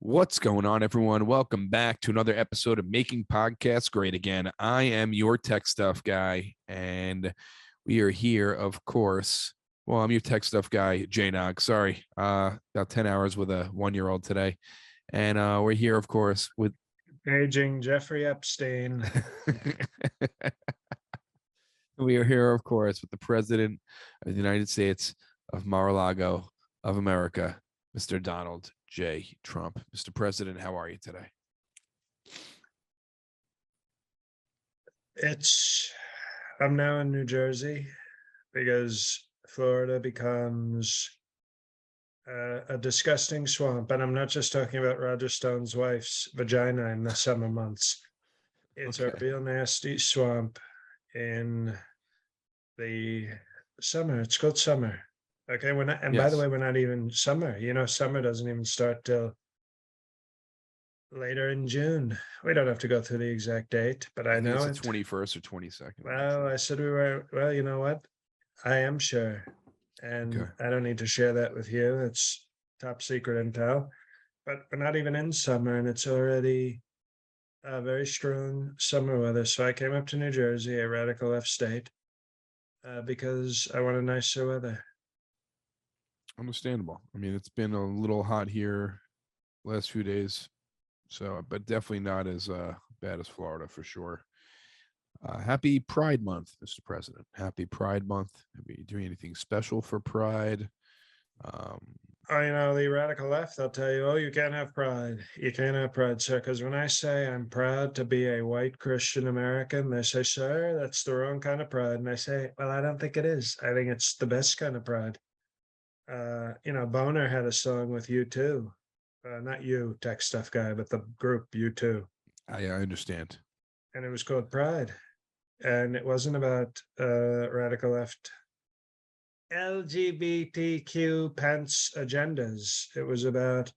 What's going on, everyone? Welcome back to another episode of Making Podcasts Great Again. I am your tech stuff guy, and we are here, of course. Well, I'm your tech stuff guy, J-Nog. Sorry, about 10 hours with a 1-year-old today. And we're here, of course, with Aging Jeffrey Epstein. we are here, of course, with the President of the United States of Mar-a-Lago of America, Mr. Donald J. Trump. Mr. President, how are you today? I'm now in New Jersey because Florida becomes a disgusting swamp. And I'm not just talking about Roger Stone's wife's vagina in the summer months. It's a real nasty swamp in the summer. It's called summer. Okay. By the way, we're not even summer. Summer doesn't even start till later in June. We don't have to go through the exact date, but I know it's it. 21st or 22nd. Well, I said we were. Well, you know what? I am sure, and Okay. I don't need to share that with you. It's top secret intel. But we're not even in summer, and it's already very strong summer weather. So I came up to New Jersey, a radical left state, because I wanted nicer weather. Understandable. I mean, it's been a little hot here last few days, so but definitely not as bad as Florida for sure. Happy Pride Month, Mr. President. Happy Pride Month. Are you doing anything special for Pride? The radical left, they'll tell you, oh, you can't have pride. You can't have pride, sir. Because when I say I'm proud to be a white Christian American, they say, sir, that's the wrong kind of pride. And I say, well, I don't think it is. I think it's the best kind of pride. Boner had a song with U2. Not you, tech stuff guy, but the group U2. I understand. And it was called Pride. And it wasn't about radical left LGBTQ pants agendas. It was about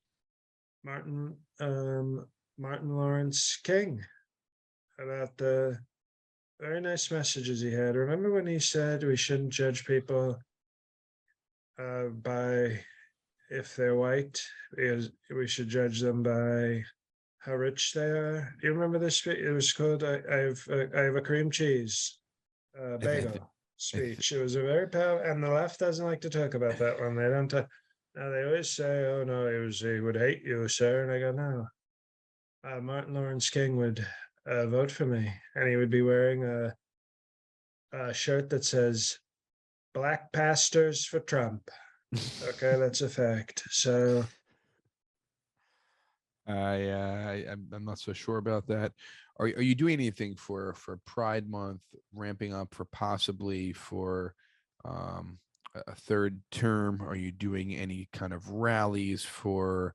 Martin Lawrence King, about the very nice messages he had. Remember when he said we shouldn't judge people by if they're white, because we should judge them by how rich they are. Do you remember this? It was called I have a cream cheese bagel speech. It was a very powerful, and the left doesn't like to talk about that one. They don't. Now they always say, "Oh no, he would hate you, sir," and I go, "No." Martin Lawrence King would vote for me, and he would be wearing a shirt that says "Black Pastors for Trump." Okay, that's a fact. So I'm not so sure about that. Are you doing anything for Pride Month, ramping up for possibly for a third term? Are you doing any kind of rallies for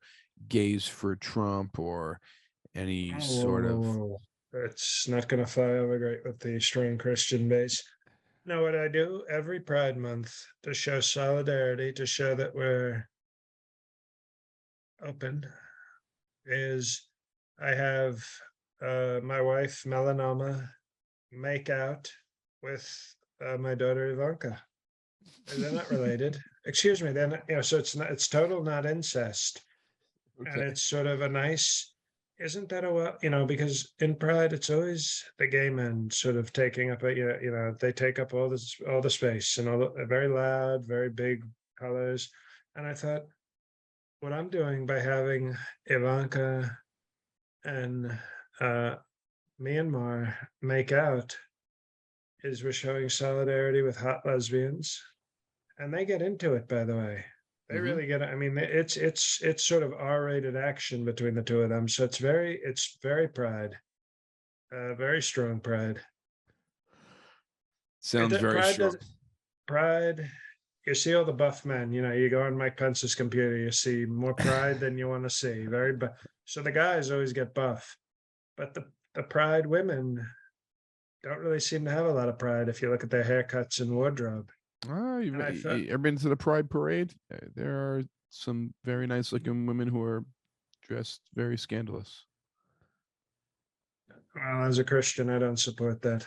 gays for Trump or any sort of? it's not going to fly over great with the strong Christian base. No, what I do every Pride Month to show solidarity, to show that we're open, is I have my wife Melanoma make out with my daughter Ivanka. And they're not related. Excuse me. Then so it's total not incest, and Okay. it's sort of a nice. Isn't that a because in Pride it's always the gay men sort of taking up they take up all the space and very loud, very big colors, and I thought what I'm doing by having Ivanka and Myanmar make out is we're showing solidarity with hot lesbians, and they get into it. By the way, they really get it. I mean, it's sort of R-rated action between the two of them. So it's very Pride, very strong Pride. Sounds very Pride strong. Pride. You see all the buff men. You go on Mike Pence's computer. You see more Pride than you want to see. So the guys always get buff, but the Pride women don't really seem to have a lot of pride if you look at their haircuts and wardrobe. You ever been to the Pride Parade? There are some very nice looking women who are dressed very scandalous. Well, as a Christian, I don't support that.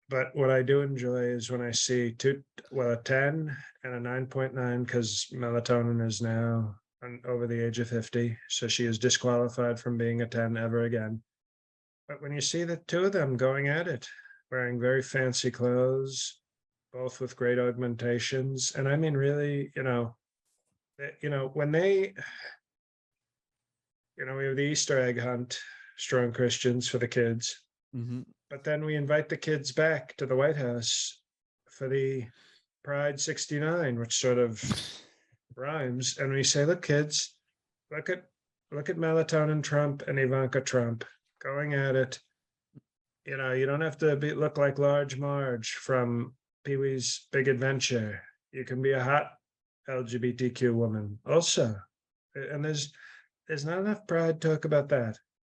But what I do enjoy is when I see a 10 and a 9.9, because melatonin is now and over the age of 50, so she is disqualified from being a 10 ever again. But when you see the two of them going at it, wearing very fancy clothes, both with great augmentations, and I mean, really, when they, we have the Easter egg hunt, strong Christians for the kids, Mhm. but then we invite the kids back to the White House for the Pride 69, which sort of rhymes, and we say, "Look, kids, look at Melatonin Trump and Ivanka Trump going at it. You don't have to look like Large Marge from Pee Wee's Big Adventure. You can be a hot LGBTQ woman also." And there's not enough pride talk about that.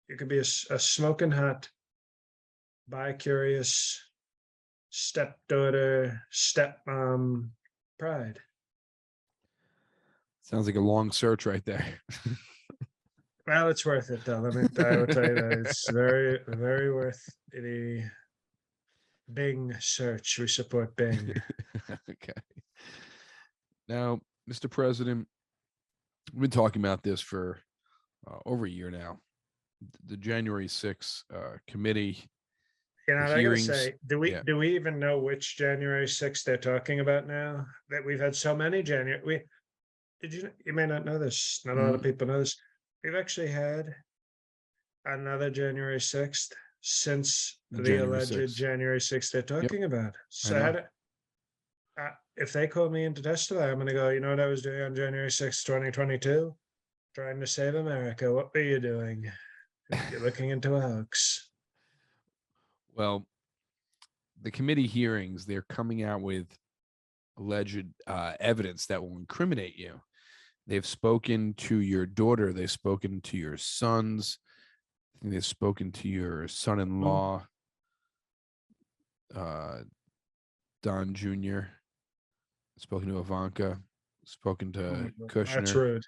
You could be a smoking hot, bi-curious stepdaughter, stepmom pride. Sounds like a long search right there. Well, it's worth it though. I will tell you that it's very, very worth the Bing search. We support Bing. Okay. Now, Mr. President, we've been talking about this for over a year now. The January 6th committee, You know, the what I gotta hearings. say, Yeah. do we even know which January 6th they're talking about now? That we've had so many January. You may not know this. Not a lot of Mhm. people know this. We've actually had another January 6th since the January alleged 6th. January 6th they're Yep. talking about. I So know. if they call me in to testify, I'm gonna go, you know what I was doing on January 6th, 2022? Trying to save America. What were you doing? You're looking into a hoax. Well, the committee hearings, they're coming out with alleged evidence that will incriminate you. They've spoken to your daughter. They've spoken to your sons. I think they've spoken to your Oh, son-in-law, uh, Don Jr., spoken to Ivanka, spoken to that's Kushner. rude.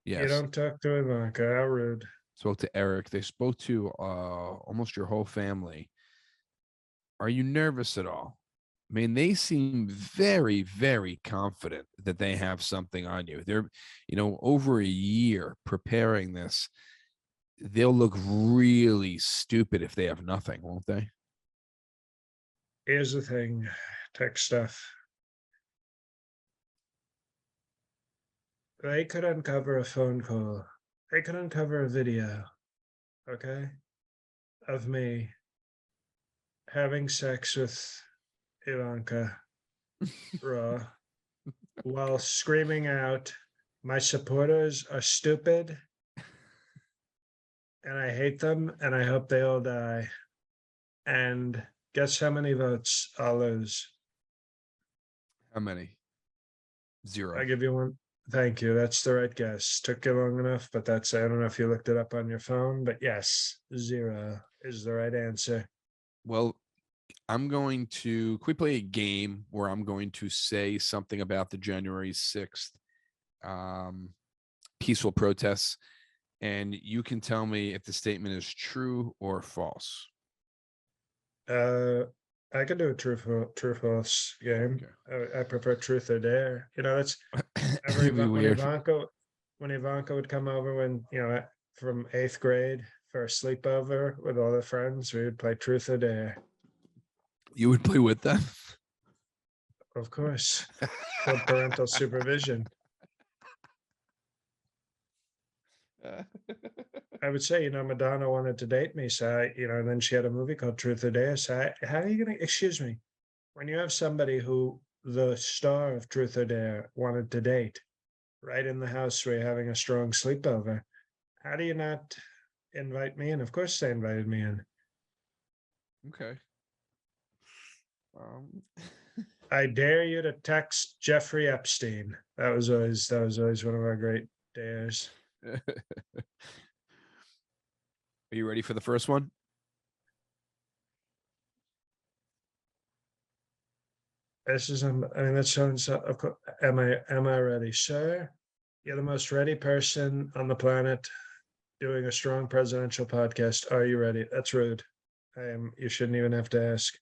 You Yes. don't talk to Ivanka. How rude. Spoke to Eric. They spoke to almost your whole family. Are you nervous at all? I mean, they seem very, very confident that they have something on you. They're, over a year preparing this. They'll look really stupid if they have nothing, won't they? Here's the thing, tech stuff. They could uncover a phone call. They could uncover a video, okay, of me having sex with Ivanka Raw while screaming out, "My supporters are stupid and I hate them and I hope they all die." And guess how many votes I'll lose? How many? I Zero. give you one. Thank you. That's the right guess. Took you long enough, but I don't know if you looked it up on your phone, but yes, zero is the right answer. Well, can we play a game where I'm going to say something about the January 6th um, peaceful protests, and you can tell me if the statement is true or false. Uh, I could do a true false game. Okay. I prefer truth or dare. That's every It'd be weird. When Ivanka would come over from 8th grade for a sleepover with all the friends, we would play truth or dare. You would play with them? Of course, it's called parental supervision. I would say, Madonna wanted to date me, so and then she had a movie called Truth or Dare. So how are you gonna excuse me? When you have somebody who the star of Truth or Dare wanted to date right in the house where you're having a strong sleepover, how do you not invite me in? Of course they invited me in. Okay. Um, I dare you to text Jeffrey Epstein. That was always one of our great dares. Are you ready for the first one? This is, I mean, that sounds, am I ready, sir? You're the most ready person on the planet doing a strong presidential podcast. Are you ready? That's rude. You shouldn't even have to ask.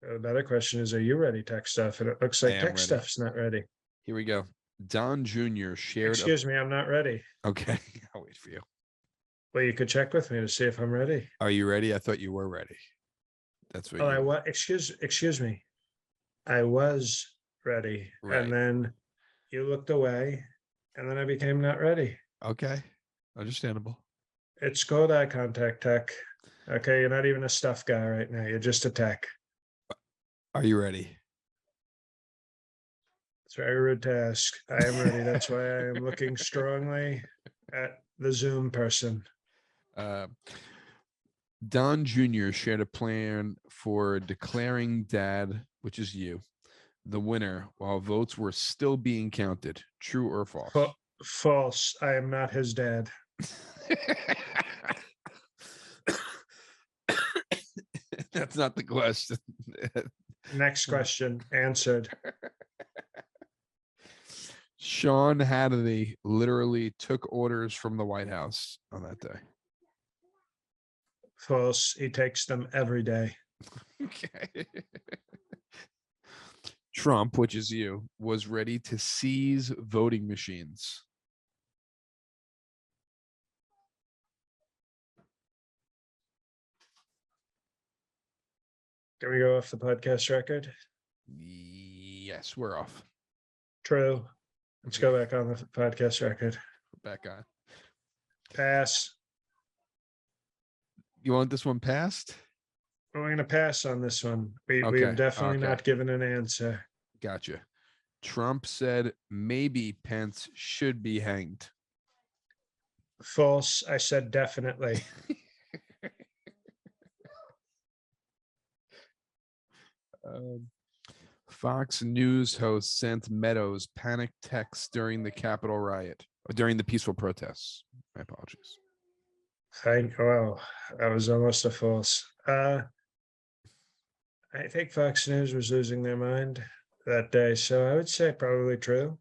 The better question is, are you ready, tech stuff? And it looks I like am tech ready. stuff's not ready. Here we go. Don Jr. shared a. Excuse me, I'm not ready. Okay, I'll wait for you. Well, you could check with me to see if I'm ready. Are you ready? I thought you were ready. That's what Oh, I you. was. Excuse me. I was ready, and Right. then you looked away, and then I became not ready. Okay. Understandable. It's called eye contact tech. Okay, you're not even a stuff guy right now. You're just a tech. Are you ready? It's very rude to ask. I am ready. That's why I am looking strongly at the Zoom person. Uh, Don Jr. shared a plan for declaring Dad, which is you, the winner while votes were still being counted. True or false? False. I am not his dad. That's not the question. Next question answered. Sean Hannity literally took orders from the White House on that day. False. He takes them every day. Okay. Trump, which is you, was ready to seize voting machines. Can we go off the podcast record? Yes, we're off. True. Let's go back on the podcast record. Back on. Pass. You want this one passed? We're going to pass on this one. We Okay, have definitely okay. not given an answer. Gotcha. Trump said maybe Pence should be hanged. False. I said definitely. Fox News host sent Meadows panic texts during the Capitol riot, during the peaceful protests. My apologies. Wow, that was almost a false. I think Fox News was losing their mind that day, so I would say probably true.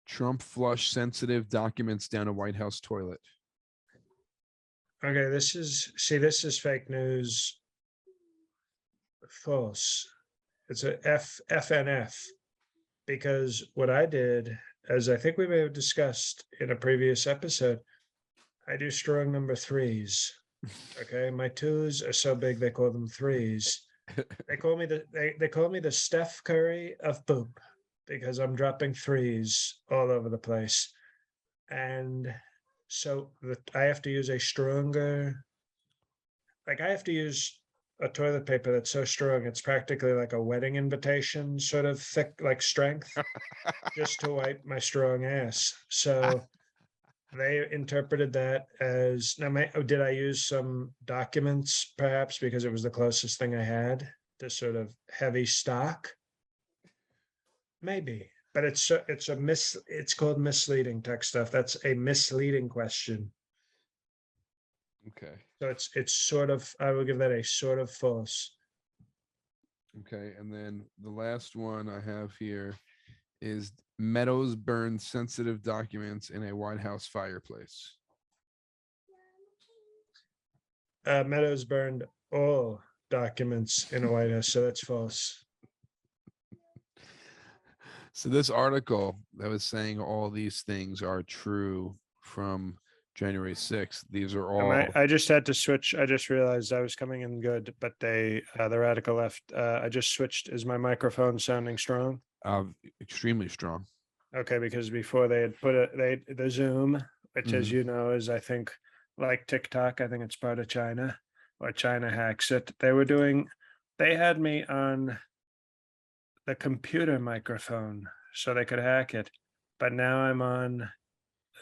Trump flushed sensitive documents down a White House toilet. Okay, this is fake news. False. It's a FNF because what I did, as I think we may have discussed in a previous episode, I do strong number threes. Okay, my twos are so big they call them threes. They call me the Steph Curry of poop because I'm dropping threes all over the place, and so I have to use a stronger. Like I have to use a toilet paper that's so strong it's practically like a wedding invitation, sort of thick, like strength, just to wipe my strong ass. So they interpreted that as now. Did I use some documents perhaps because it was the closest thing I had to sort of heavy stock? Maybe, but it's called misleading tech stuff. That's a misleading question. Okay. So it's sort of, I will give that a sort of false. Okay. And then the last one I have here is Meadows burned sensitive documents in a White House fireplace. Meadows burned all documents in a White House, so that's false. So this article that was saying all these things are true from January 6th. These are all I just had to switch. I just realized I was coming in good, but the radical left. I just switched. Is my microphone sounding strong? extremely strong. Okay, because before they had put the Zoom, which as you know is I think like TikTok. I think it's part of China, or China hacks it. They had me on the computer microphone so they could hack it, but now I'm on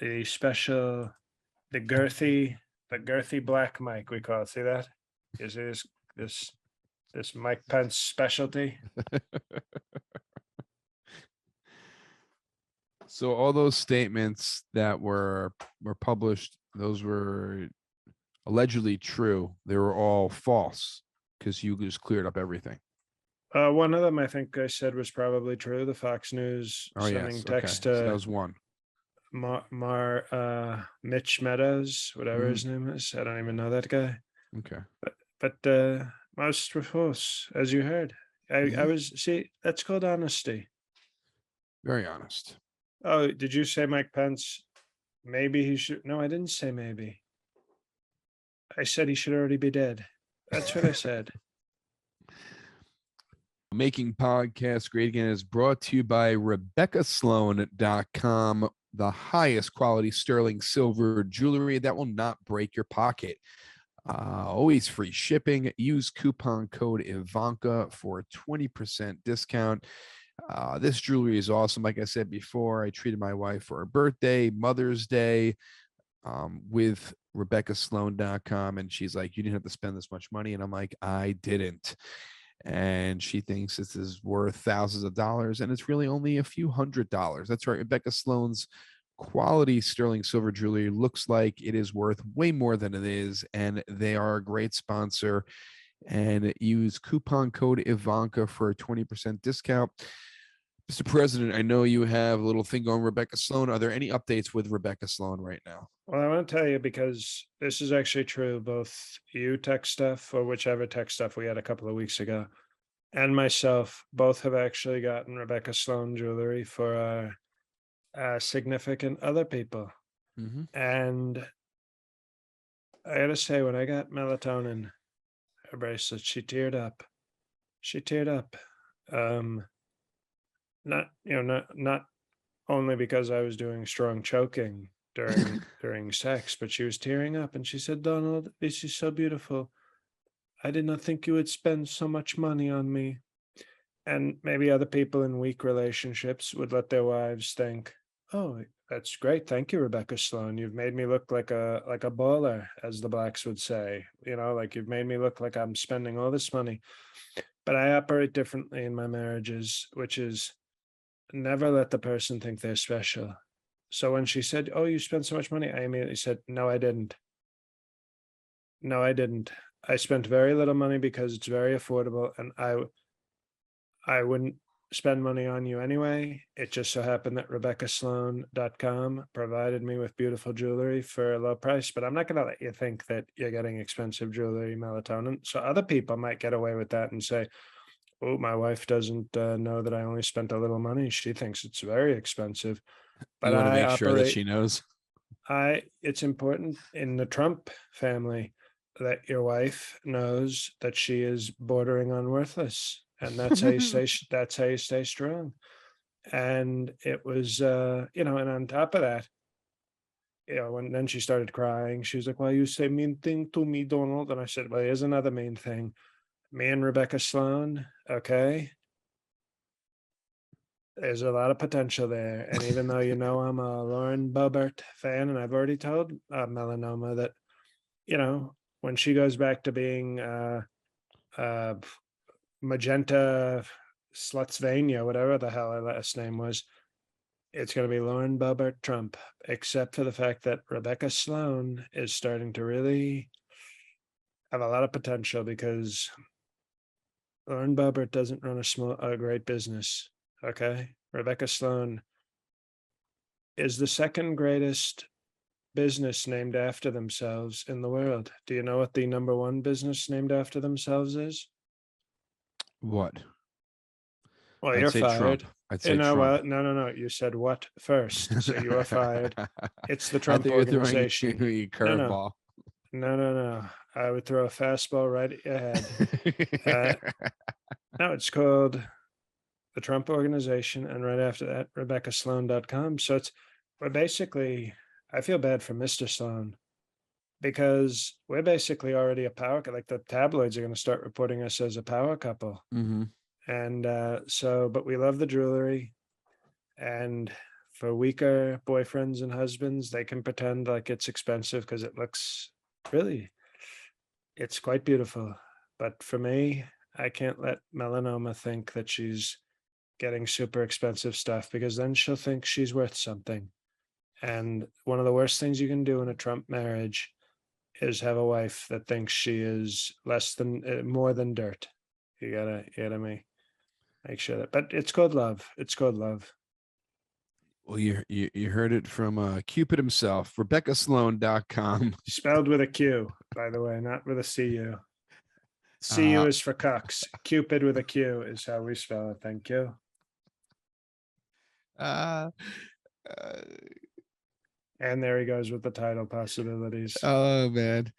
the special, the girthy black mic we call it. See that? Is this Mike Pence specialty? So all those statements that were published, those were allegedly true. They were all false because you just cleared up everything. One of them I think I said was probably true. The Fox News Oh sending yes, okay. text So that to was one. Mitch Meadows, whatever his name is. I don't even know that guy. Okay. But most were false, as you heard. I was, see, that's called honesty. Very honest. Oh, did you say Mike Pence? Maybe he should. No, I didn't say maybe. I said he should already be dead. That's what I said. Making Podcasts Great Again is brought to you by RebeccaSloan.com, the highest quality sterling silver jewelry that will not break your pocket. Always free shipping. Use coupon code Ivanka for a 20% discount. This jewelry is awesome. Like I said before, I treated my wife for her birthday, Mother's Day, with RebeccaSloan.com. And she's like, you didn't have to spend this much money. And I'm like, I didn't. And she thinks this is worth thousands of dollars, and it's really only a few $100s. That's right. Rebecca Sloan's quality sterling silver jewelry looks like it is worth way more than it is, and they are a great sponsor. And use coupon code Ivanka for a 20% discount. Mr. President, I know you have a little thing going, Rebecca Sloan. Are there any updates with Rebecca Sloan right now? Well, I want to tell you because this is actually true. Both you tech stuff or whichever tech stuff we had a couple of weeks ago, and myself both have actually gotten Rebecca Sloan jewelry for our significant other people. Mm-hmm. And I gotta say, when I got melatonin, her bracelet, she teared up. She teared up. Not only because I was doing strong choking during sex, but she was tearing up and she said, Donald, this is so beautiful. I did not think you would spend so much money on me. And maybe other people in weak relationships would let their wives think, oh, that's great. Thank you, Rebecca Sloan. You've made me look like a baller, as the blacks would say. Like you've made me look like I'm spending all this money. But I operate differently in my marriages, which is never let the person think they're special. So when she said, oh, you spent so much money, I immediately said, no, I didn't. No, I didn't. I spent very little money because it's very affordable, and I wouldn't spend money on you anyway. It just so happened that RebeccaSloan.com provided me with beautiful jewelry for a low price, but I'm not going to let you think that you're getting expensive jewelry, melatonin. So other people might get away with that and say, oh, my wife doesn't know that I only spent a little money. She thinks it's very expensive. But You want to I make sure that operate, she knows. it's important in the Trump family that your wife knows that she is bordering on worthless. And that's how you stay strong. And it was and on top of that, when then she started crying, she was like, well, you say mean thing to me, Donald. And I said, well, here's another mean thing. Me and Rebecca Sloan, okay. There's a lot of potential there. And even though I'm a Lauren Boebert fan, and I've already told Melanoma that, when she goes back to being uh, Magenta Slutsvania, whatever the hell her last name was, it's going to be Lauren Boebert Trump, except for the fact that Rebecca Sloan is starting to really have a lot of potential because Lauren Boebert doesn't run a great business. Okay. Rebecca Sloan is the second greatest business named after themselves in the world. Do you know what the number one business named after themselves is? What? Well, I'd you're say Trump. fired. I'd say Well, Trump. no. You said what first. So you are fired. It's the I Trump thought you were throwing organization. a No, no, curveball. no. I would throw a fastball right at your head. Uh, no, it's called the Trump Organization, and right after that, RebeccaSloan.com. So we're basically, I feel bad for Mr. Sloan because we're basically already a power, like the tabloids are going to start reporting us as a power couple. Mm-hmm. And but we love the jewelry. And for weaker boyfriends and husbands, they can pretend like it's expensive because it looks really, it's quite beautiful. But for me, I can't let Melanoma think that she's getting super expensive stuff because then she'll think she's worth something. And one of the worst things you can do in a Trump marriage is have a wife that thinks she is less than more than dirt. You gotta make sure that. But it's called love. It's called love. Well, you heard it from Cupid himself, RebeccaSloan.com. Spelled with a Q, by the way, not with a CU. CU Uh, is for cucks. Cupid with a Q is how we spell it. Thank you. Uh, uh, And there he goes with the title possibilities. oh man.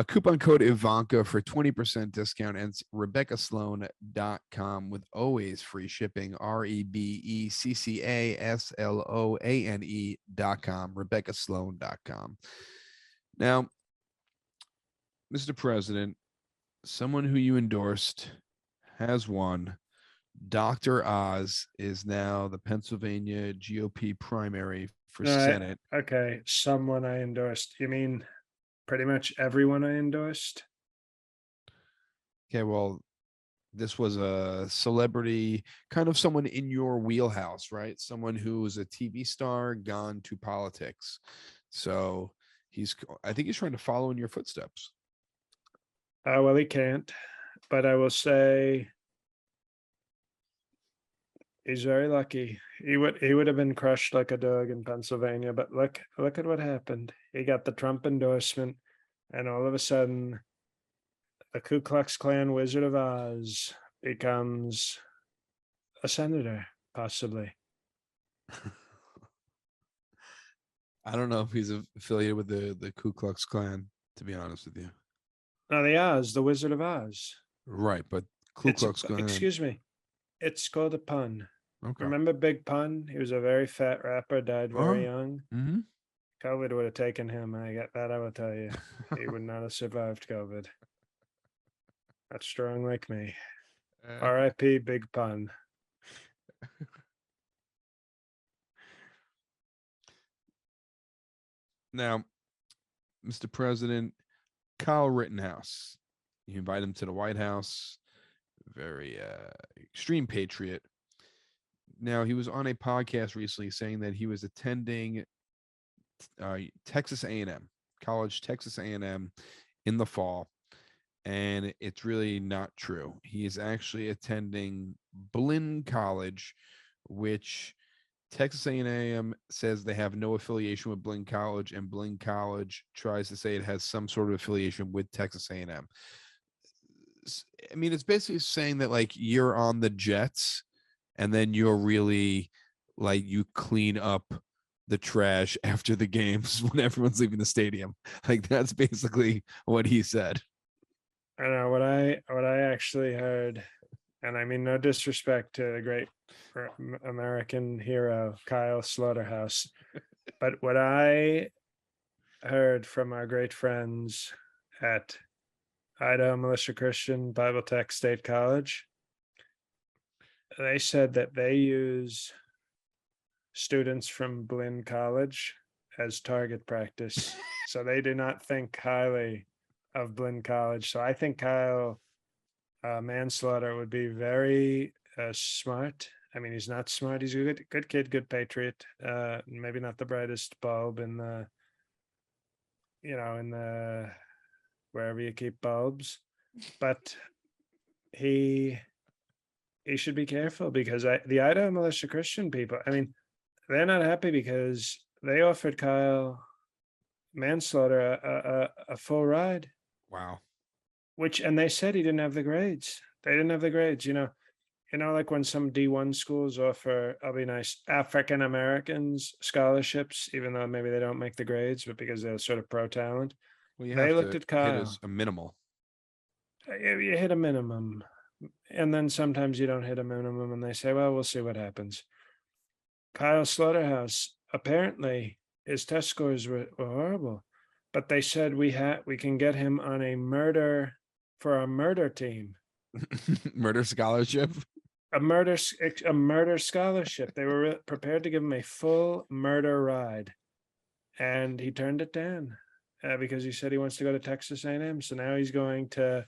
Coupon code Ivanka for 20% discount, and it's RebeccaSloan.com with always free shipping. RebeccaSloane.com. RebeccaSloan.com. Now, Mr. President, someone who you endorsed has won. Dr. Oz is now the Pennsylvania GOP primary for Senate. Okay, someone I endorsed. You mean pretty much everyone I endorsed? Okay, well, this was a celebrity, kind of someone in your wheelhouse, right? Someone who is a TV star gone to politics. So I think he's trying to follow in your footsteps. Well, he can't, but I will say he's very lucky. He would have been crushed like a dog in Pennsylvania, but look at what happened. He got the Trump endorsement, and all of a sudden, the Ku Klux Klan Wizard of Oz becomes a senator, possibly. I don't know if he's affiliated with the Ku Klux Klan, to be honest with you. No, the Oz, the Wizard of Oz. Right, but Ku Klux Klan. Excuse me. It's called a pun. Okay. Remember Big Pun? He was a very fat rapper, died very young. Mm-hmm. COVID would have taken him. I get that. I will tell you, he would not have survived COVID. That's strong like me. R.I.P. Big Pun. Now, Mr. President, Kyle Rittenhouse, you invite him to the White House. Very extreme patriot. Now, he was on a podcast recently saying that he was attending Texas A&M college, Texas A&M, in the fall, and it's really not true. He is actually attending Blinn College, which Texas A&M says they have no affiliation with Blinn College, and Blinn College tries to say it has some sort of affiliation with Texas A&M. I mean, it's basically saying that like you're on the Jets, and then you're really like you clean up the trash after the games when everyone's leaving the stadium. Like that's basically what he said. I know what I actually heard, and I mean no disrespect to the great American hero Kyle Slaughterhouse, but what I heard from our great friends at Idaho Militia Christian Bible Tech State College, they said that they use students from Blinn College as target practice. So they do not think highly of Blinn College. So I think Kyle Manslaughter would be very smart. I mean, he's not smart. He's a good kid, good patriot. Maybe not the brightest bulb in the, in the wherever you keep bulbs, but he should be careful because the Idaho Militia Christian people, I mean, they're not happy because they offered Kyle Manslaughter a full ride. Wow. And they said he didn't have the grades. They didn't have the grades, like when some D1 schools offer, I'll be nice, African Americans scholarships, even though maybe they don't make the grades, but because they're sort of pro talent. Well, you They have looked to at hit Kyle. a minimal. You hit a minimum, and then sometimes you don't hit a minimum, and they say, well, we'll see what happens. Kyle Slaughterhouse, apparently his test scores were horrible, but they said we can get him on a murder team. Murder scholarship. A murder scholarship. They were prepared to give him a full murder ride, and he turned it down because he said he wants to go to Texas A&M. So now he's going to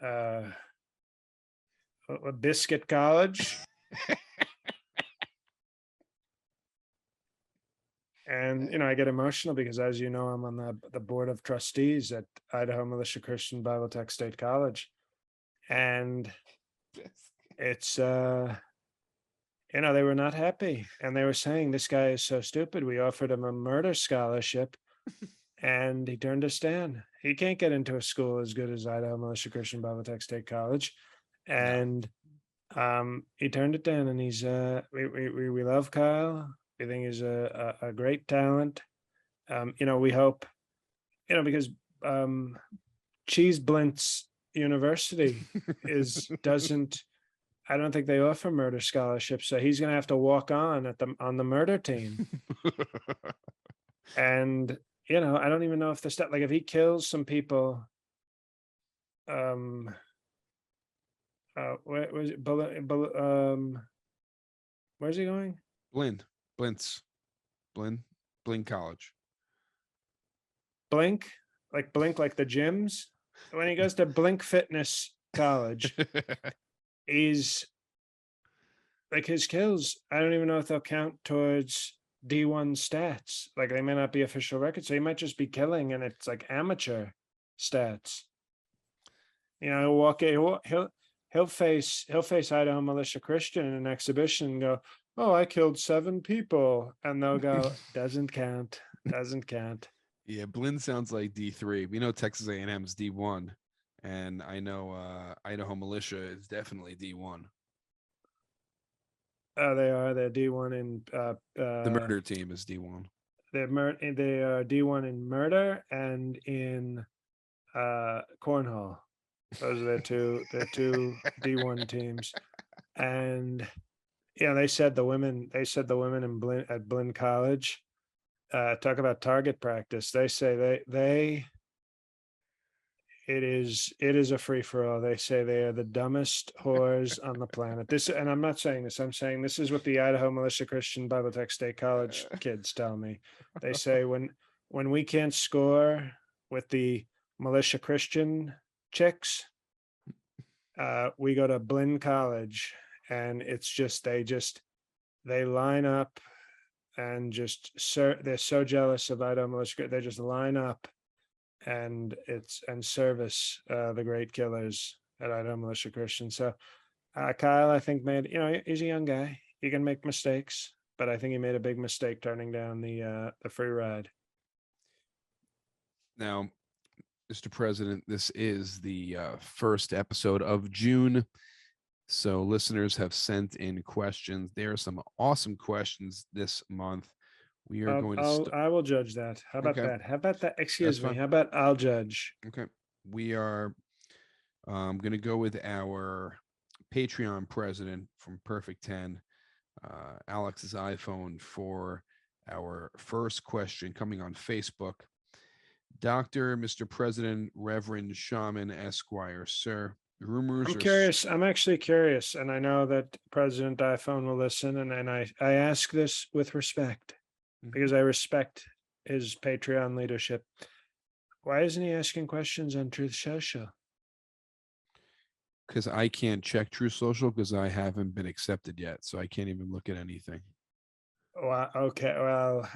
a Biscuit College. And I get emotional because, as you know, I'm on the board of trustees at Idaho Militia Christian Bible Tech State College, and it's they were not happy, and they were saying this guy is so stupid. We offered him a murder scholarship, and he turned us down. He can't get into a school as good as Idaho Militia Christian Bible Tech State College, and He turned it down, and he's we love Kyle. We think he's a great talent. We hope, because Cheese Blintz University doesn't, I don't think they offer murder scholarships, so he's going to have to walk on on the murder team. And I don't even know if the stuff, like, if he kills some people, where was it? Where's he going? Blintz, Blinn College. Blink, like the gyms. When he goes to Blink Fitness College, he's like, his kills, I don't even know if they'll count towards D1 stats. Like, they may not be official records, so he might just be killing, and it's like amateur stats. He'll walk in, he'll face Idaho Militia Christian in an exhibition and go, "Oh, I killed 7 people," and they'll go, "Doesn't count, doesn't count." Yeah, Blinn sounds like D3. We know Texas A&M is D1, and I know Idaho Militia is definitely D1. They're D1 in The murder team is D1. they are D1 in murder and in cornhole. Those are their two D1 teams. And they said the women in at Blinn College, talk about target practice. They say it is a free for all. They say they are the dumbest whores on the planet. And I'm not saying this. I'm saying this is what the Idaho Militia Christian Bible Tech State College kids tell me. They say when we can't score with the Militia Christian chicks, we go to Blinn College, and it's just they line up and they're so jealous of Idaho Militia. They just line up and service the great killers at Idaho Militia Christian. So Kyle, I think, he's a young guy. He can make mistakes, but I think he made a big mistake turning down the free ride. Now, Mr. President, this is the first episode of June. So listeners have sent in questions. There are some awesome questions this month. We are going to I will judge that. How about that? How about that? Excuse me. How about I'll judge? Okay. We are going to go with our Patreon president from Perfect 10, Alex's iPhone, for our first question coming on Facebook. Dr. Mr. President, Reverend Shaman Esquire, sir, rumors I'm curious. I'm actually curious, and I know that President iPhone will listen, and I ask this with respect, because I respect his Patreon leadership. Why isn't he asking questions on Truth Social? Because I can't check Truth Social because I haven't been accepted yet, so I can't even look at anything. Well, okay. Well,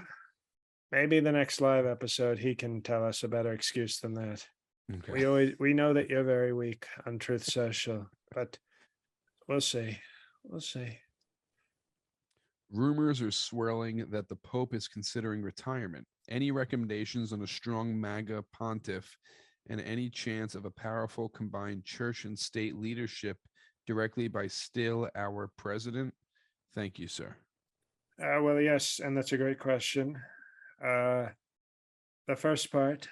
maybe the next live episode he can tell us a better excuse than that. Okay. We know that you're very weak on Truth Social, but we'll see. We'll see. Rumors are swirling that the Pope is considering retirement. Any recommendations on a strong MAGA pontiff and any chance of a powerful combined church and state leadership directly by still our president? Thank you, sir. Well, yes, and that's a great question. The first part,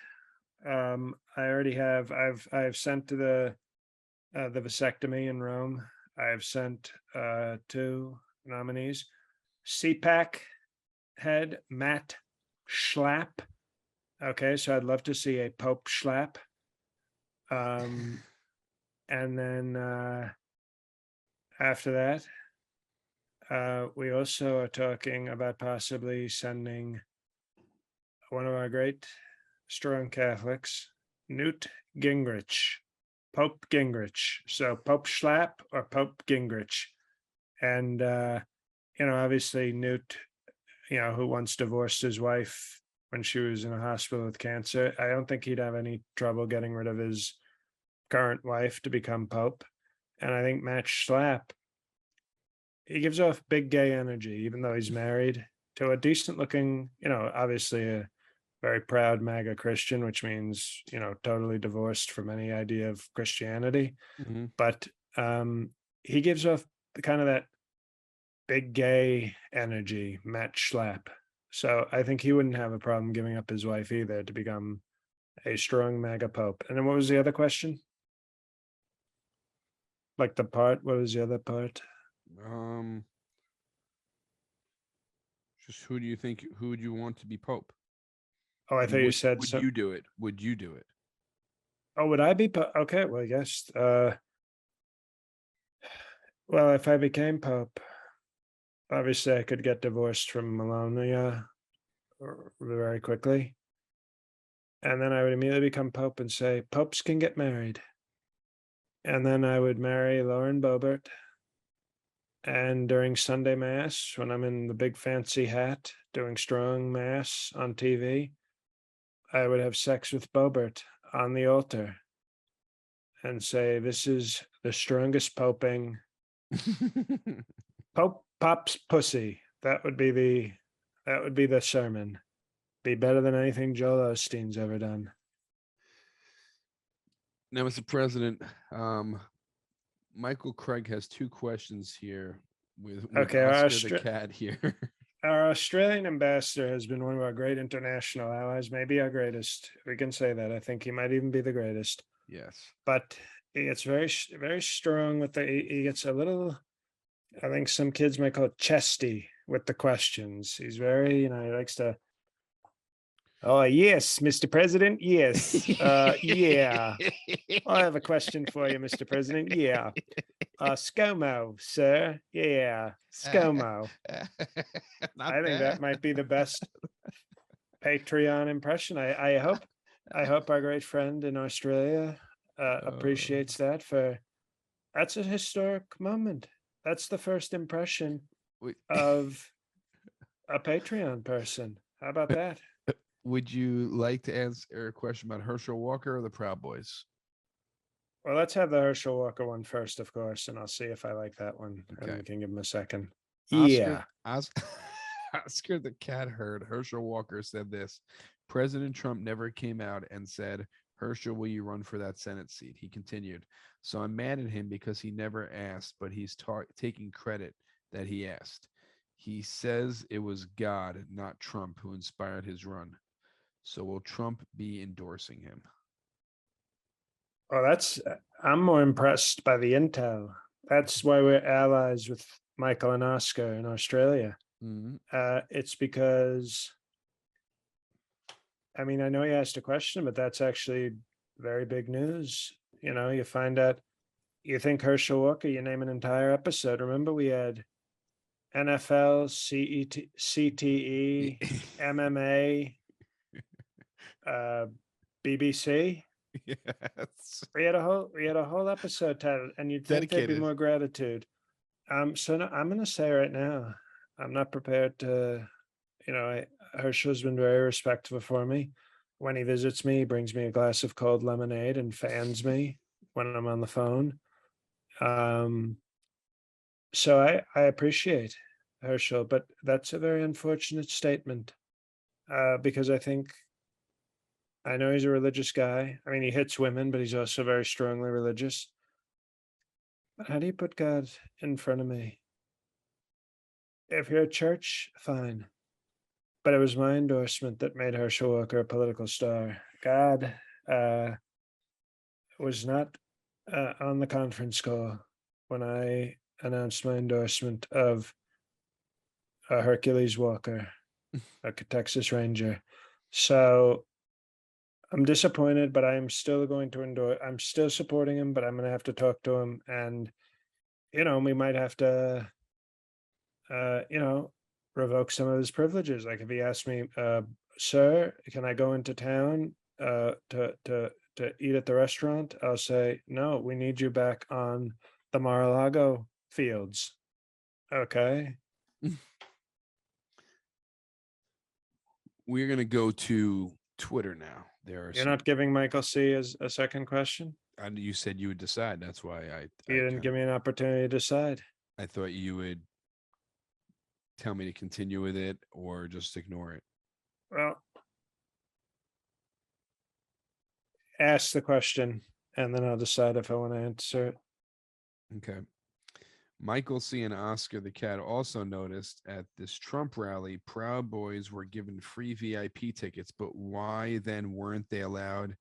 I already have. I've sent to the vasectomy in Rome. I've sent 2 nominees. CPAC head Matt Schlapp. Okay, so I'd love to see a Pope Schlapp. And then after that, we also are talking about possibly sending one of our great strong Catholics, Newt Gingrich, Pope Gingrich. So Pope Schlapp or Pope Gingrich. And obviously Newt, who once divorced his wife when she was in a hospital with cancer, I don't think he'd have any trouble getting rid of his current wife to become Pope. And I think Matt Schlapp, he gives off big gay energy, even though he's married to a decent looking, obviously a very proud MAGA Christian, which means, totally divorced from any idea of Christianity. But he gives off the kind of that big gay energy, Matt Schlapp. So I think he wouldn't have a problem giving up his wife either to become a strong MAGA pope. And then what was the other question? Like the part, what was the other part? Um, just who do you think? Who would you want to be pope? Oh, I thought And you said would so. you do it? Would you do it? Oh, would I be? Okay, well, yes. Well, if I became pope, obviously I could get divorced from Melania very quickly. And then I would immediately become pope and say, popes can get married. And then I would marry Lauren Boebert. And during Sunday Mass, when I'm in the big fancy hat doing strong Mass on TV, I would have sex with Boebert on the altar and say, this is the strongest poping. Pope pops pussy. That would be the sermon. Be better than anything Joel Osteen's ever done. Now, Mr. President, Michael Craig has two questions here with Okay, Oscar the cat here. our Australian ambassador has been one of our great international allies, maybe our greatest. We can say that. I think he might even be the greatest. Yes. But he gets very strong with he gets a little, I think some kids might call it chesty with the questions. He's very, he likes to, oh, yes, Mr. President. Yes. Yeah. I have a question for you, Mr. President. Yeah. Scomo, sir. Yeah. Scomo. Not I think that might be the best Patreon impression. I hope our great friend in Australia appreciates that. That's a historic moment. That's the first impression Wait, of a Patreon person. How about that? would you like to answer a question about Herschel Walker or the Proud Boys? Well, let's have the Herschel Walker one first, of course, and I'll see if I like that one, and Okay. we can give him a second. Oscar, Yeah. Oscar the cat heard Herschel Walker said this. President Trump never came out and said, Herschel, will you run for that Senate seat? He continued. So I'm mad at him because he never asked, but he's taking credit that he asked. He says it was God, not Trump, who inspired his run. So will Trump be endorsing him? Well, I'm more impressed by the intel. That's why we're allies with Michael and Oscar in Australia. Mm-hmm. It's because, I mean, I know you asked a question, but that's actually very big news. You find out, you think Herschel Walker, you name an entire episode. Remember, we had NFL, CTE, MMA, BBC. Yes. We had a whole episode titled, and you'd think there'd be Dedicated. more gratitude. So no, I'm gonna say right now, I'm not prepared to, Herschel's been very respectful for me. When he visits me, he brings me a glass of cold lemonade and fans me when I'm on the phone. So I appreciate Herschel, but that's a very unfortunate statement. Because I know he's a religious guy. I mean, he hits women, but he's also very strongly religious. But how do you put God in front of me? If you're a church, fine. But it was my endorsement that made Herschel Walker a political star. God was not on the conference call when I announced my endorsement of Hercules Walker, a Texas Ranger. So I'm disappointed, but I'm still going to endorse. I'm still supporting him, but I'm going to have to talk to him, and we might have to, uh, you know, revoke some of his privileges. Like if he asked me, "Sir, can I go into town to eat at the restaurant?" I'll say, "No, we need you back on the Mar-a-Lago fields." Okay. We're going to go to Twitter now. There are You're some. not giving Michael C as a second question. You said you would decide. That's why You didn't give me an opportunity to decide. I thought you would tell me to continue with it or just ignore it. Well, ask the question, and then I'll decide if I want to answer it. Okay. Michael C. and Oscar the cat also noticed at this Trump rally, Proud Boys were given free VIP tickets, but why then weren't they allowed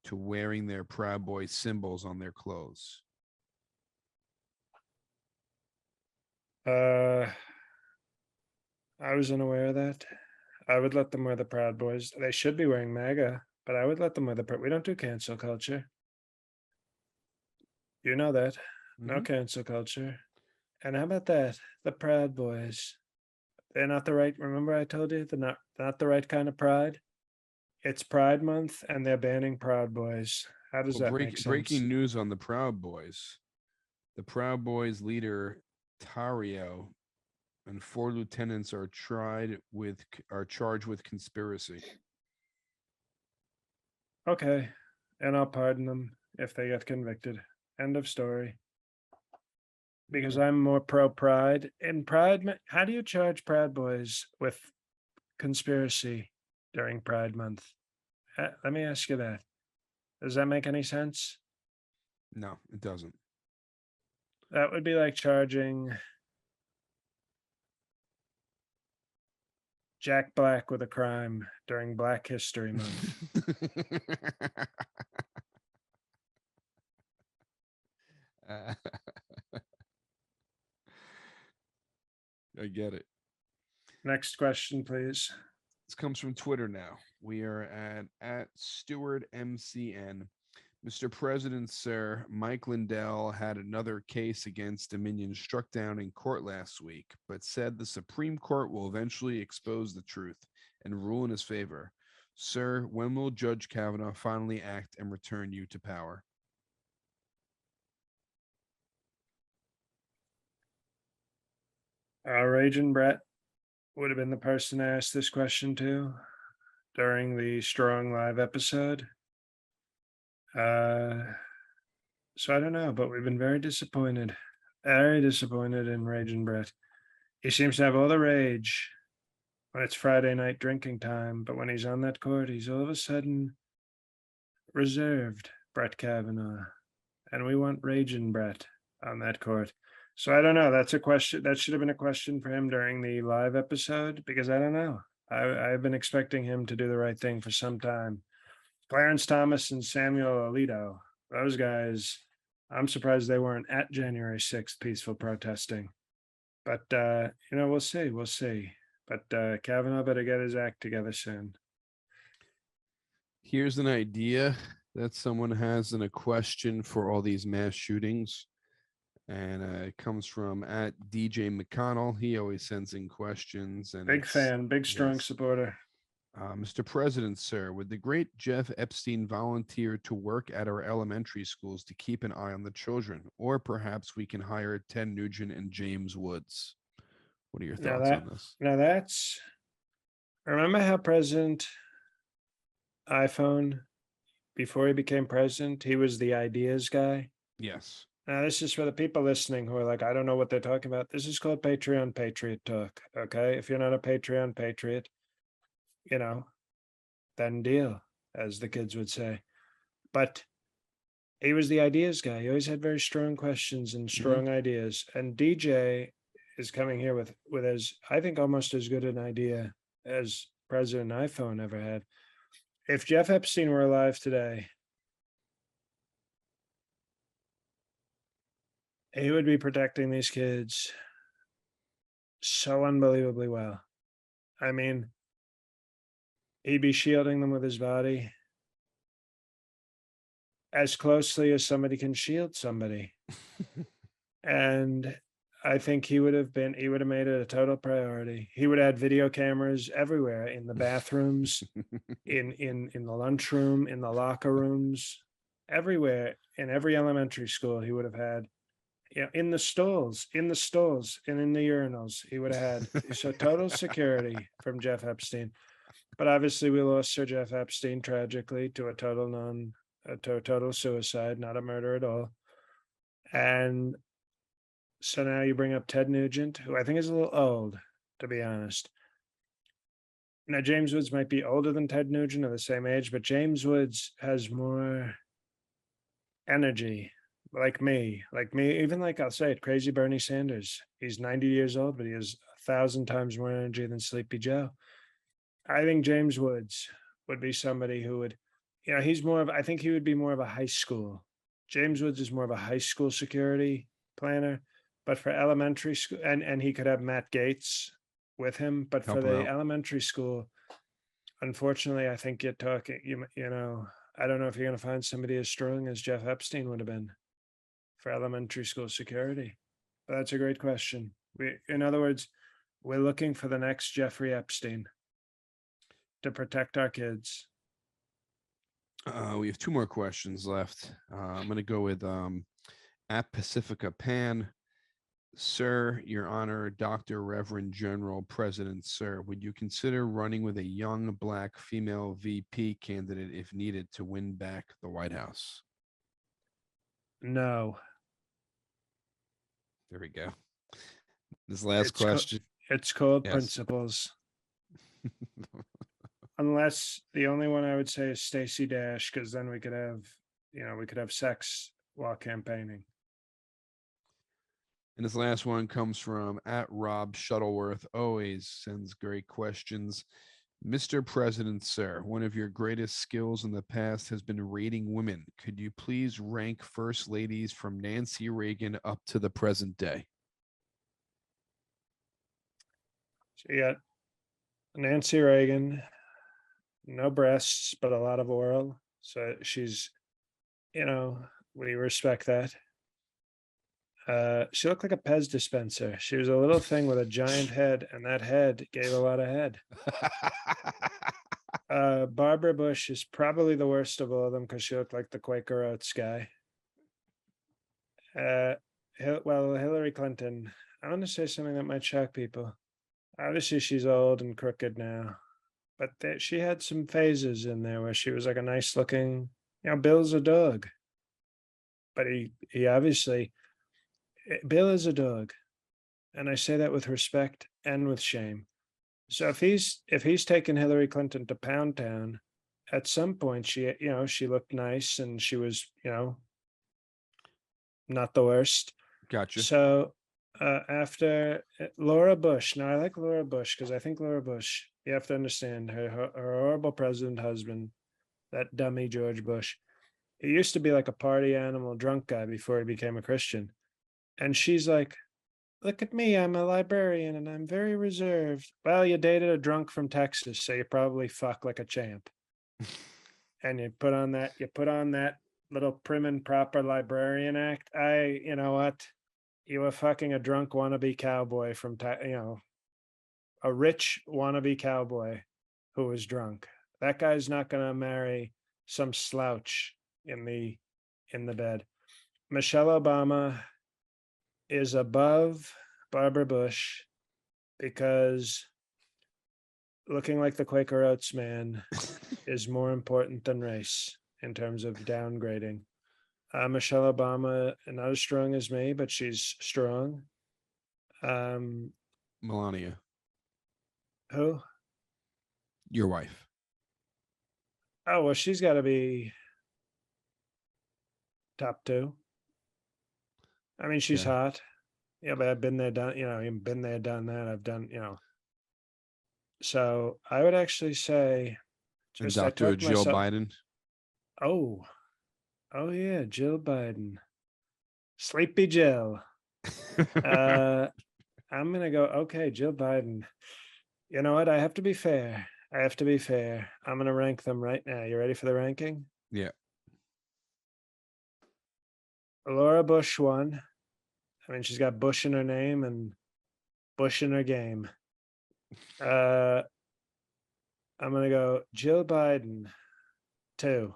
to wearing their Proud Boy symbols on their clothes? Uh, I was unaware of that. I would let them wear the Proud Boys. They should be wearing MAGA, but I would let them wear the. We don't do cancel culture. You know that. No Mhm. cancel culture. And how about that? The Proud Boys. They're not the right. Remember, I told you they're not the right kind of pride. It's Pride Month, and they're banning Proud Boys. How does Well, that make sense? breaking news on the Proud Boys. The Proud Boys leader Tario and 4 lieutenants are charged with conspiracy. Okay, and I'll pardon them if they get convicted. End of story. Because Okay. I'm more pro Pride. In Pride, how do you charge Proud Boys with conspiracy during Pride Month? Let me ask you that. Does that make any sense? No, it doesn't. That would be like charging Jack Black with a crime during Black History Month. Uh, I get it. Next question, please. This comes from Twitter now. We are at Stewart MCN. Mr. President, sir, Mike Lindell had another case against Dominion struck down in court last week, but said the Supreme Court will eventually expose the truth and rule in his favor. Sir, when will Judge Kavanaugh finally act and return you to power? Raging Brett would have been the person to ask this question to during the Strong Live episode. So I don't know, but we've been very disappointed in Raging Brett. He seems to have all the rage when it's Friday night drinking time, but when he's on that court, he's all of a sudden reserved, Brett Kavanaugh. And we want Raging Brett on that court. So I don't know. That's a question. That should have been a question for him during the live episode because I don't know. I've been expecting him to do the right thing for some time. Clarence Thomas and Samuel Alito, those guys, I'm surprised they weren't at January 6th peaceful protesting. But we'll see. We'll see. But Kavanaugh better get his act together soon. Here's an idea that someone has in a question for all these mass shootings. And it comes from at DJ McConnell. He always sends in questions, and Big it's fan, big strong yes. supporter. Mr. President, sir, would the great Jeff Epstein volunteer to work at our elementary schools to keep an eye on the children? Or perhaps we can hire Ted Nugent and James Woods. What are your Now thoughts that on this? now that's remember how President iPhone before he became president, he was the ideas guy. Yes. Now, this is for the people listening who are like, I don't know what they're talking about. This is called Patreon Patriot Talk. Okay. If you're not a Patreon Patriot, you know, then deal, as the kids would say. But he was the ideas guy. He always had very strong questions and strong ideas. And DJ is coming here with as I think almost as good an idea as President iPhone ever had. If Jeff Epstein were alive today, he would be protecting these kids so unbelievably well. I mean, he'd be shielding them with his body as closely as somebody can shield somebody. And I think he would have made it a total priority. He would add video cameras everywhere in the bathrooms, in the lunchroom, in the locker rooms, everywhere, in every elementary school he would have had. In the stalls, and in the urinals, he would have had so total security from Jeff Epstein. But obviously, we lost Sir Jeff Epstein tragically to a total suicide, not a murder at all. And so now you bring up Ted Nugent, who I think is a little old, to be honest. Now, James Woods might be older than Ted Nugent or the same age, but James Woods has more energy like me, even like I'll say it, crazy Bernie Sanders. He's 90 years old, but he has 1,000 times more energy than Sleepy Joe. I think James Woods would be somebody who would, he's more of, I think he would be more of a high school. James Woods is more of a high school security planner, but for elementary school, and he could have Matt Gates with him, but for Help him the out. elementary school, unfortunately, I think you're talking, I don't know if you're going to find somebody as strong as Jeff Epstein would have been for elementary school security. But that's a great question. In other words, we're looking for the next Jeffrey Epstein to protect our kids. We have 2 more questions left. I'm going to go with at Pacifica Pan. Sir, Your Honor, Dr. Reverend General President, sir, would you consider running with a young black female VP candidate if needed to win back the White House? No, There we go. This last it's co- question. it's called Yes. principles. Unless the only one I would say is Stacey Dash, because then we could have sex while campaigning. And this last one comes from at Rob Shuttleworth. Always sends great questions. Mr. President, sir, one of your greatest skills in the past has been rating women. Could you please rank first ladies from Nancy Reagan up to the present day? So you got Nancy Reagan, no breasts, but a lot of oral. So she's, we respect that. She looked like a Pez dispenser. She was a little thing with a giant head, and that head gave a lot of head. Barbara Bush is probably the worst of all of them because she looked like the Quaker Oats guy. Hillary Clinton. I want to say something that might shock people. Obviously, she's old and crooked now, but she had some phases in there where she was like a nice looking, Bill's a dog, but he obviously, Bill is a dog, and I say that with respect and with shame. So if he's taken Hillary Clinton to Pound Town, at some point she looked nice and she was not the worst. Gotcha. So after Laura Bush, now I like Laura Bush because I think Laura Bush, you have to understand her horrible president husband, that dummy George Bush. He used to be like a party animal drunk guy before he became a Christian. And she's like, look at me, I'm a librarian and I'm very reserved. Well, you dated a drunk from Texas, so you probably fuck like a champ. And you put on that little prim and proper librarian act. You know what? You were fucking a drunk wannabe cowboy from, a rich wannabe cowboy who was drunk. That guy's not going to marry some slouch in the bed. Michelle Obama is above Barbara Bush because looking like the Quaker Oats man is more important than race in terms of downgrading. Michelle Obama, not as strong as me, but she's strong. Melania, Who? your wife. Oh, well, she's got to be top 2. I mean, she's Okay. hot. Yeah, but I've been there, done, I've been there, done that. I've done, So I would actually say, And I Dr. talked Jill myself. Biden. Oh, yeah, Jill Biden, Sleepy Jill. I'm gonna go. Okay, Jill Biden. You know what? I have to be fair. I'm gonna rank them right now. You ready for the ranking? Yeah. Laura Bush 1. I mean, she's got Bush in her name and Bush in her game. I'm gonna go Jill Biden 2.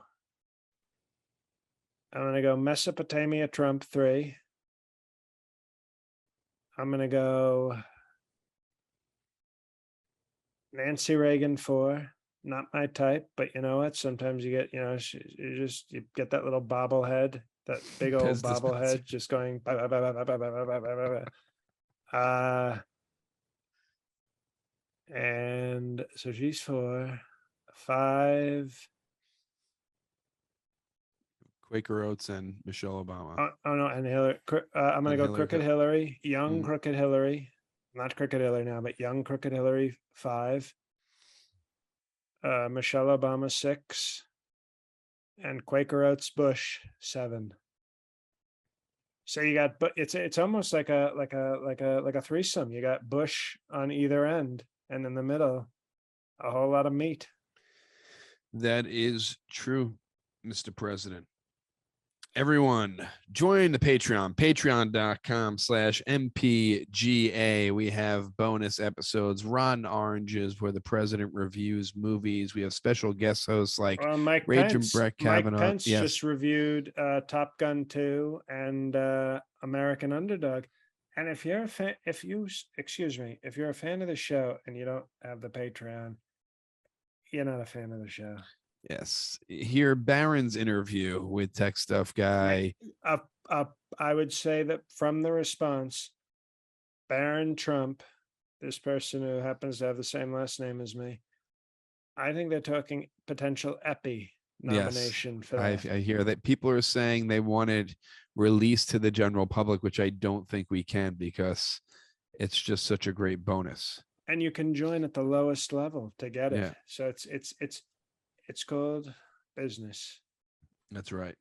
I'm gonna go Mesopotamia Trump 3. I'm gonna go Nancy Reagan 4. Not my type, but you know what? Sometimes you get, you get that little bobblehead, that big old Pez dispenser. bobblehead just going. And so she's 4. 5. Quaker Oats and Michelle Obama. Oh no, and Hillary. I'm gonna And go Hillary Crooked Clinton. Hillary, young Mhm. Crooked Hillary, not Crooked Hillary now, but young Crooked Hillary 5, Michelle Obama 6, and Quaker Oats Bush 7. So you got, but it's almost like a threesome. You got Bush on either end, and in the middle, a whole lot of meat. That is true, Mr. President. Everyone, join the patreon.com/mpga. We have bonus episodes, rotten oranges, where the president reviews movies. We have special guest hosts like Mike Raging Pence. Brett Mike Kavanaugh. Pence Yes. just reviewed Top Gun 2 and American Underdog. And if you're a fan, if you're a fan of the show and you don't have the Patreon, you're not a fan of the show. Yes. Hear Barron's interview with Tech Stuff Guy. I would say that from the response, Barron Trump, this person who happens to have the same last name as me, I think they're talking potential Epi nomination for I that. hear that people are saying they wanted released to the general public, which I don't think we can because it's just such a great bonus. And you can join at the lowest level to get it. Yeah. So it's called business. That's right.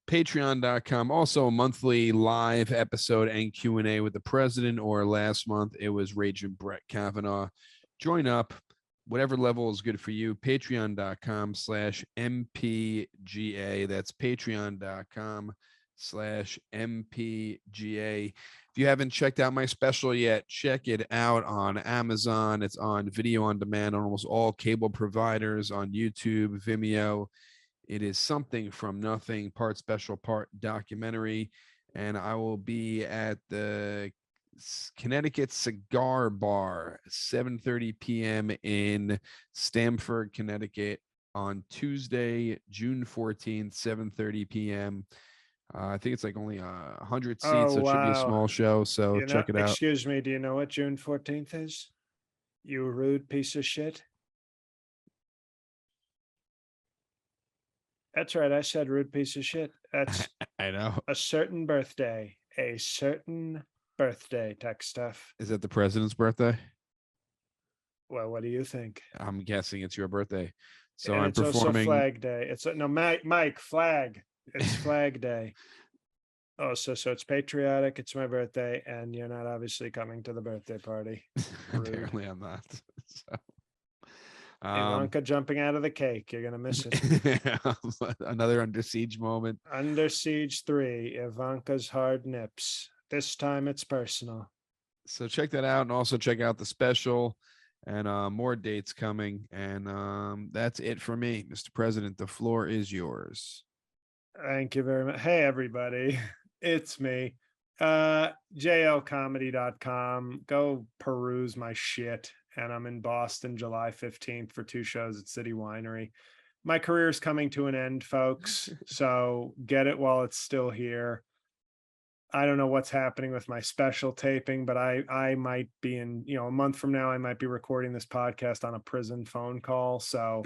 Patreon.com. Also a monthly live episode and Q&A with the president, or last month it was Raging Brett Kavanaugh. Join up. Whatever level is good for you. Patreon.com/mpga. That's patreon.com/mpga. If you haven't checked out my special yet, check it out on Amazon. It's on video on demand on almost all cable providers, on YouTube, Vimeo. It is something from nothing, part special, part documentary. And I will be at the Connecticut Cigar Bar, 7:30 p.m. in Stamford, Connecticut on Tuesday, June 14th, 7:30 p.m. I think it's like only 100 seats, Oh, so it should be a wow. small show. So check it out. Excuse me, do you know what June 14th is? You rude piece of shit. That's right. I said rude piece of shit. That's I know. a certain birthday. A certain birthday, Tech Stuff. Is that the president's birthday? Well, what do you think? I'm guessing it's your birthday. So And I'm it's also performing. Flag Day. It's no Mike Flag. It's Flag Day. Oh, so it's patriotic. It's my birthday, and you're not obviously coming to the birthday party. Rude. Apparently, I'm not. So, Ivanka jumping out of the cake. You're gonna miss it. another Under Siege moment. Under Siege 3. Ivanka's hard nips. This time it's personal. So check that out, and also check out the special, and more dates coming. And that's it for me, Mr. President. The floor is yours. Thank you very much. Hey, everybody. It's me. JLcomedy.com. Go peruse my shit. And I'm in Boston July 15th for 2 shows at City Winery. My career is coming to an end, folks. So get it while it's still here. I don't know what's happening with my special taping, but I might be in, a month from now, I might be recording this podcast on a prison phone call. So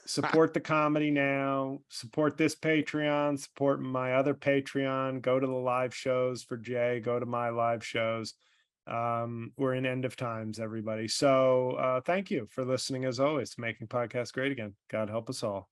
support the comedy now, support this Patreon, support my other Patreon, go to the live shows for Jay, go to my live shows. We're in end of times, everybody. So thank you for listening, as always, to Making Podcasts Great Again. God help us all.